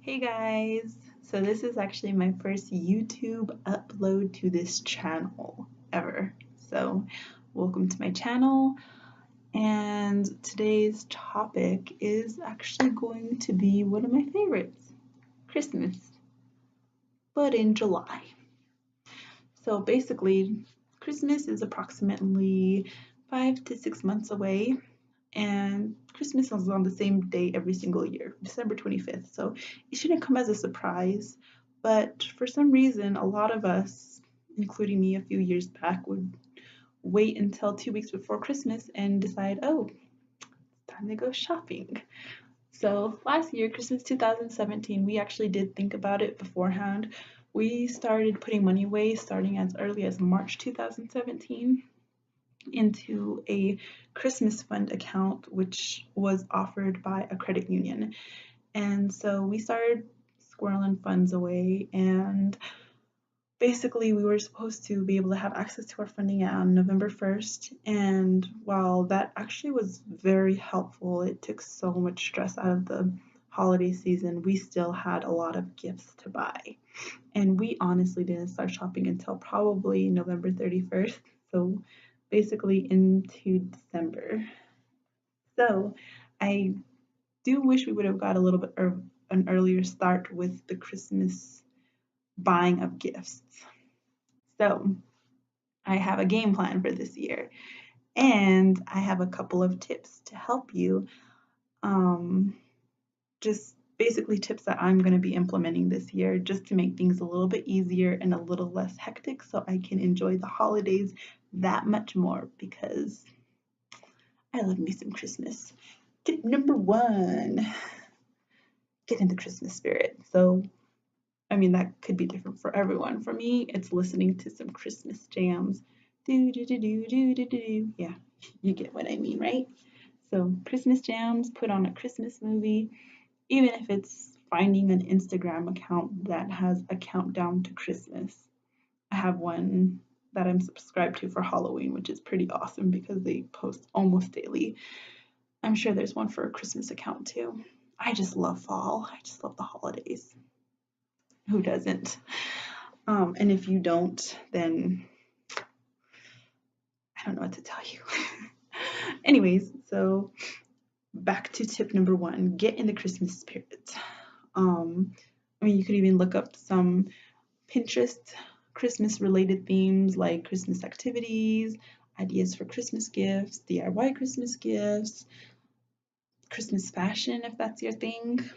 Hey guys! So this is actually my first YouTube upload to this channel ever. So welcome to my channel, and today's topic is actually going to be one of my favorites, Christmas, but in July. So basically, Christmas is approximately 5 to 6 months away, and Christmas is on the same day every single year, December 25th. So it shouldn't come as a surprise, but for some reason, a lot of us, including me a few years back, would wait until 2 weeks before Christmas and decide, oh, it's time to go shopping. So last year, Christmas 2017, we actually did think about it beforehand. We started putting money away starting as early as March 2017 into a Christmas fund account, which was offered by a credit union. And so we started squirreling funds away, and basically we were supposed to be able to have access to our funding on November 1st. And while that actually was very helpful, it took so much stress out of the holiday season, we still had a lot of gifts to buy. And we honestly didn't start shopping until probably November 31st. So basically into December. So I do wish we would have got a little bit of an earlier start with the Christmas buying of gifts. So I have a game plan for this year, and I have a couple of tips to help you. Um, just basically tips that I'm going to be implementing this year just to make things a little bit easier and a little less hectic so I can enjoy the holidays that much more because I love me some Christmas. Tip number one, get in the Christmas spirit. So, I mean, that could be different for everyone. For me, it's listening to some Christmas jams. Do, do, do, do, do, do, do. Yeah, you get what I mean, right? So, Christmas jams, put on a Christmas movie, even if it's finding an Instagram account that has a countdown to Christmas. I have one that I'm subscribed to for Halloween, which is pretty awesome because they post almost daily. I'm sure there's one for a Christmas account too. I just love fall. I just love the holidays. Who doesn't? And if you don't, then I don't know what to tell you. Anyways, so back to tip number one, get in the Christmas spirit. I mean, you could even look up some Pinterest Christmas related themes like Christmas activities, ideas for Christmas gifts, DIY Christmas gifts, Christmas fashion if that's your thing.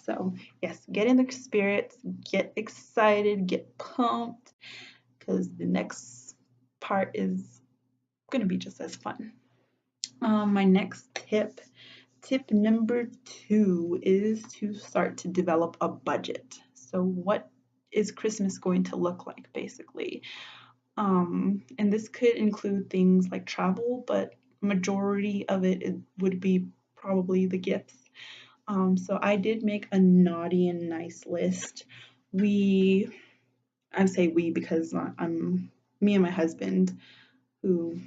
So, yes, get in the spirits, get excited, get pumped, because the next part is going to be just as fun. My next tip number two, is to start to develop a budget. So, what is Christmas going to look like, basically? And this could include things like travel, but majority of it would be probably the gifts. So I did make a naughty and nice list. We, I say we because I'm me and my husband, who,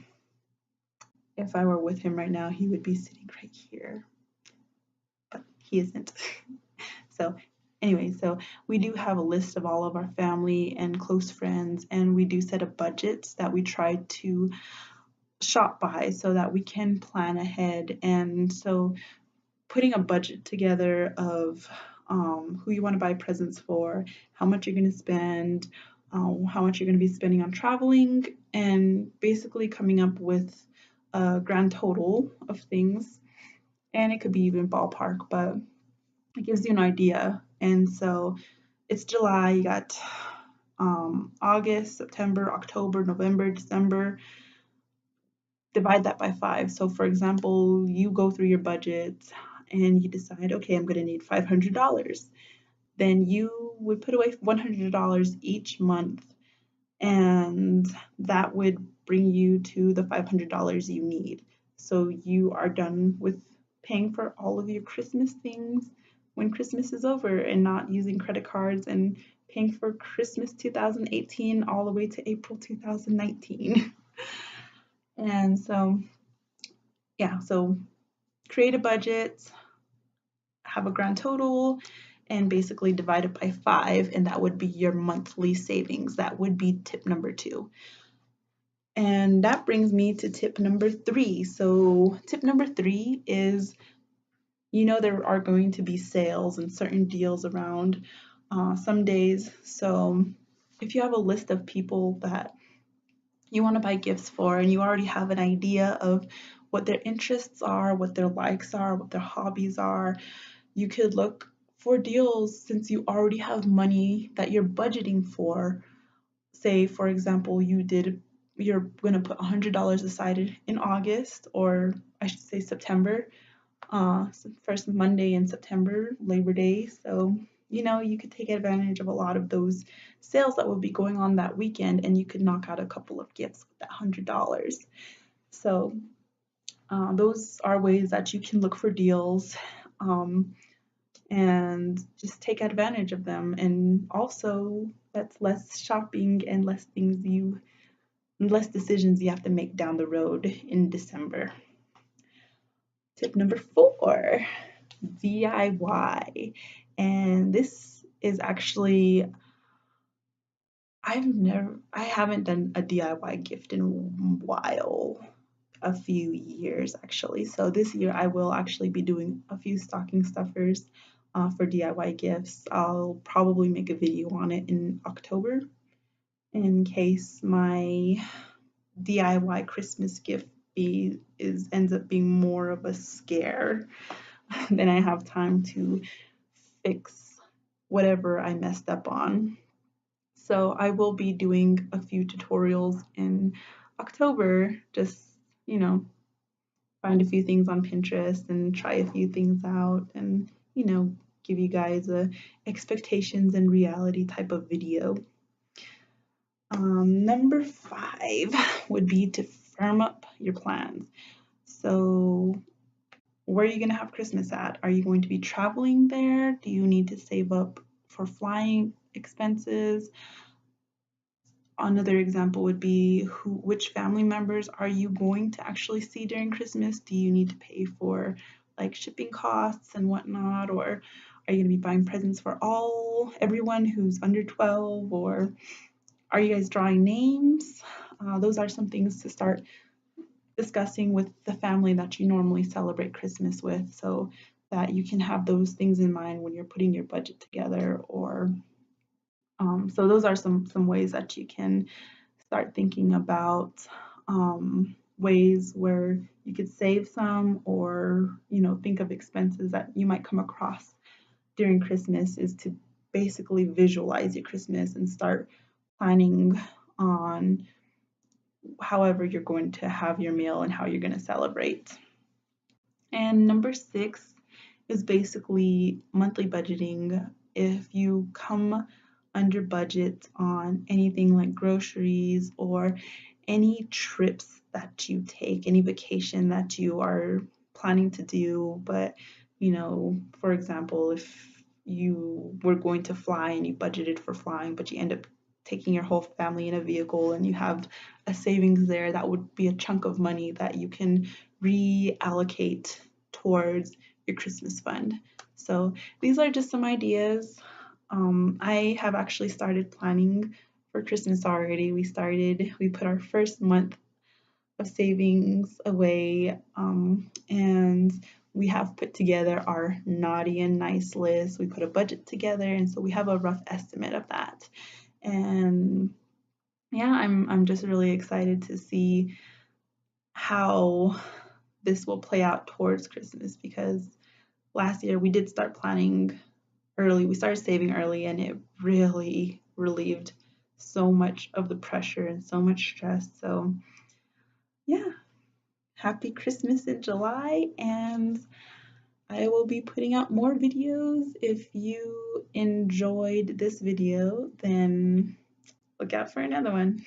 if I were with him right now, he would be sitting right here, but he isn't. So anyway, so we do have a list of all of our family and close friends, and we do set a budget that we try to shop by so that we can plan ahead. And so putting a budget together of who you want to buy presents for, how much you're going to spend, how much you're going to be spending on traveling, and basically coming up with a grand total of things. And it could be even ballpark, but it gives you an idea. And so it's July, you got August, September, October, November, December. Divide that by 5. So, for example, you go through your budget and you decide, okay, I'm going to need $500. Then you would put away $100 each month, and that would bring you to the $500 you need. So you are done with paying for all of your Christmas things when Christmas is over and not using credit cards and paying for Christmas 2018 all the way to April 2019. And so, yeah, so create a budget, have a grand total, and basically divide it by 5, and that would be your monthly savings. That would be tip number 2. And that brings me to tip number 3. So tip number 3 is, there are going to be sales and certain deals around some days. So if you have a list of people that you want to buy gifts for and you already have an idea of what their interests are, what their likes are, what their hobbies are, you could look for deals since you already have money that you're budgeting for. Say, for example, you're going to put $100 aside in August, or I should say September, first Monday in September, Labor Day. So, you could take advantage of a lot of those sales that will be going on that weekend, and you could knock out a couple of gifts with that $100. So, those are ways that you can look for deals and just take advantage of them. And also, that's less shopping and less decisions you have to make down the road in December. Tip number 4, DIY. And this is actually, I haven't done a DIY gift in a while, a few years actually. So this year I will actually be doing a few stocking stuffers for DIY gifts. I'll probably make a video on it in October in case my DIY Christmas gift ends up being more of a scare. Then I have time to fix whatever I messed up on. So I will be doing a few tutorials in October, just, find a few things on Pinterest and try a few things out and, give you guys a expectations and reality type of video. Number 5 would be to firm up your plans. So where are you going to have Christmas at? Are you going to be traveling there? Do you need to save up for flying expenses? Another example would be which family members are you going to actually see during Christmas? Do you need to pay for like shipping costs and whatnot? Or are you going to be buying presents for everyone who's under 12? Or are you guys drawing names? Those are some things to start discussing with the family that you normally celebrate Christmas with, so that you can have those things in mind when you're putting your budget together. Or so those are some ways that you can start thinking about ways where you could save some, or think of expenses that you might come across during Christmas, is to basically visualize your Christmas and start planning on however you're going to have your meal and how you're going to celebrate. And number 6 is basically monthly budgeting. If you come under budget on anything like groceries or any trips that you take, any vacation that you are planning to do, but for example, if you were going to fly and you budgeted for flying, but you end up taking your whole family in a vehicle and you have a savings there, that would be a chunk of money that you can reallocate towards your Christmas fund. So these are just some ideas. I have actually started planning for Christmas already. We put our first month of savings away, and we have put together our naughty and nice list. We put a budget together, and so we have a rough estimate of that. And yeah, I'm just really excited to see how this will play out towards Christmas, because last year we did start planning early. We started saving early, and it really relieved so much of the pressure and so much stress. So yeah, happy Christmas in July, and I will be putting out more videos. If you enjoyed this video, then look out for another one.